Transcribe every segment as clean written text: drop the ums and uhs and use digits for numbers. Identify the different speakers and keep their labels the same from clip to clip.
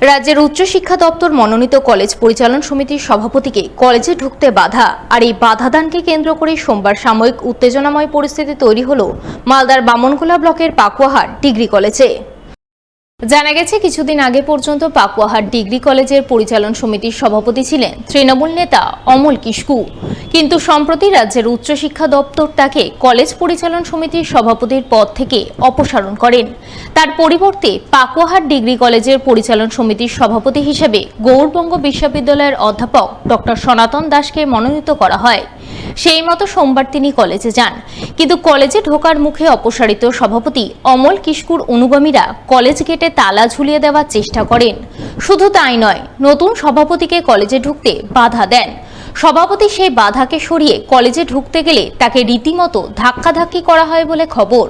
Speaker 1: রাজ্যের উচ্চশিক্ষা দপ্তর মনোনীত কলেজ পরিচালন সমিতির সভাপতিকে কলেজে ঢুকতে বাধা আর এই বাধাদানকে কেন্দ্র করে সোমবার সাময়িক উত্তেজনাময় পরিস্থিতি তৈরি হলো মালদার বামনগোলা ব্লকের পাকুয়াহাট ডিগ্রি কলেজে। জানা গেছে, কিছুদিন আগে পর্যন্ত পাকুয়াহাট ডিগ্রি কলেজের পরিচালন সমিতির সভাপতি ছিলেন তৃণমূল নেতা অমল কিস্কু, কিন্তু সম্প্রতি রাজ্যের উচ্চশিক্ষা দপ্তর তাকে কলেজ পরিচালন সমিতির সভাপতির পদ থেকে অপসারণ করেন। তার পরিবর্তে পাকুয়াহাট ডিগ্রি কলেজের পরিচালন সমিতির সভাপতি হিসেবে গৌড়বঙ্গ বিশ্ববিদ্যালয়ের অধ্যাপক ডক্টর সনাতন দাসকে মনোনীত করা হয়। সেই মতো সোমবার তিনি কলেজে যান, কিন্তু কলেজে ঢোকার মুখে অপসারিত সভাপতি অমল কিস্কুর অনুগামীরা কলেজ গেটে তালা ঝুলিয়ে দেওয়ার চেষ্টা করেন। শুধু তাই নয়, নতুন সভাপতিকে কলেজে ঢুকতে বাধা দেন। সভাপতি সেই বাধাকে সরিয়ে কলেজে ঢুকতে গেলে তাকে রীতিমতো ধাক্কাধাক্কি করা হয় বলে খবর।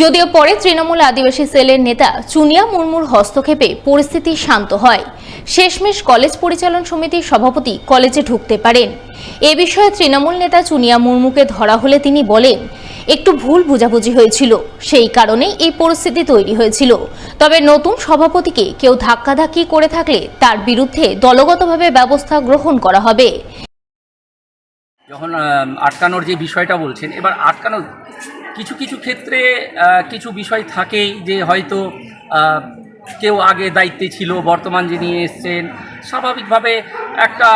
Speaker 1: যদিও পরে তৃণমূল আদিবাসী সেলের নেতা চুনিয়া মুর্মুর হস্তক্ষেপে পরিস্থিতি শান্ত হয়। শেষমেশ কলেজ পরিচালন সমিতির সভাপতি কলেজে ঢুকতে পারেন। এ বিষয়ে তৃণমূল নেতা চুনিয়া মুর্মুকে ধরা হলে তিনি বলেন, একটু ভুল বোঝাবুঝি হয়েছিল, সেই কারণেই এই পরিস্থিতি তৈরি হয়েছিল। তবে নতুন সভাপতিকে কেউ ধাক্কাধাক্কি করে থাকলে তার বিরুদ্ধে দলগতভাবে ব্যবস্থা গ্রহণ করা হবে।
Speaker 2: যখন আটকানোর যে বিষয়টা বলছেন, এবার আটকানোর কিছু কিছু ক্ষেত্রে কিছু বিষয় থাকেই যে হয়তো কেউ আগে দায়িত্বে ছিল, বর্তমান যিনি এসছেন, স্বাভাবিকভাবে একটা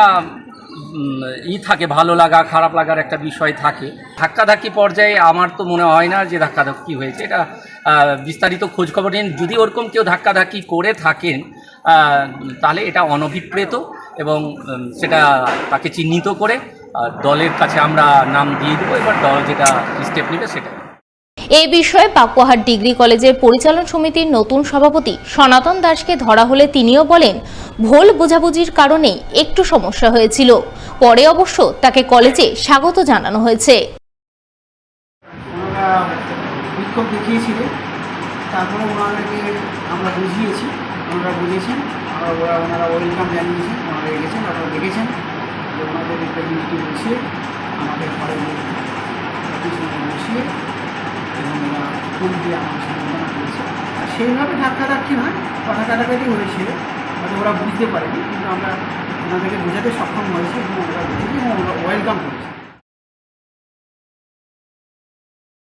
Speaker 2: থাকে, ভালো লাগা খারাপ লাগার একটা বিষয় থাকে। ধাক্কাধাক্কি পর্যায়ে আমার তো মনে হয় না যে ধাক্কাধাক্কি হয়েছে। এটা বিস্তারিত খোঁজখবর নিন, যদি ওরকম কেউ ধাক্কাধাক্কি করে থাকেন তাহলে এটা অনভিপ্রেত এবং সেটা তাকে চিহ্নিত করে দলের কাছে আমরা নাম দিয়ে দেবো। এবার দল যেটা স্টেপ নেবে সেটা।
Speaker 1: এই বিষয়ে পাকুয়াহাট ডিগ্রি কলেজের পরিচালন সমিতির নতুন সভাপতি সনাতন দাসকে ধরা হলে তিনিও বলেন, ভুল বোঝাবুঝির কারণে একটু সমস্যা হয়েছিল, পরে অবশ্য তাকে কলেজে স্বাগত জানানো হয়েছে।
Speaker 3: বিক্ষোভ দেখিয়েছিল, তারপরে ওনাদেরকে আমরা বুঝিয়েছি, ওনারা বুঝেছেন, ওনারা ওয়েলকাম জানিয়েছেন, ওনারা এগেছেন, আপনারা দেখেছেন যে ওনাদের রিপ্রেজেন্টেটিভ বসিয়ে আমাদের ঘরে বসিয়ে এবং ওরা ফুল দিয়ে আমার সম্বোধনা করেছে। আর সেইভাবে ধাক্কাধাক্কি নয়, কথা কাটাকাটি হয়েছিল, হয়তো ওরা বুঝতে পারেনি, কিন্তু আমরা ওনাদেরকে বোঝাতে সক্ষম হয়েছি এবং ওরা বুঝেছি এবং ওরা ওয়েলকাম করেছে।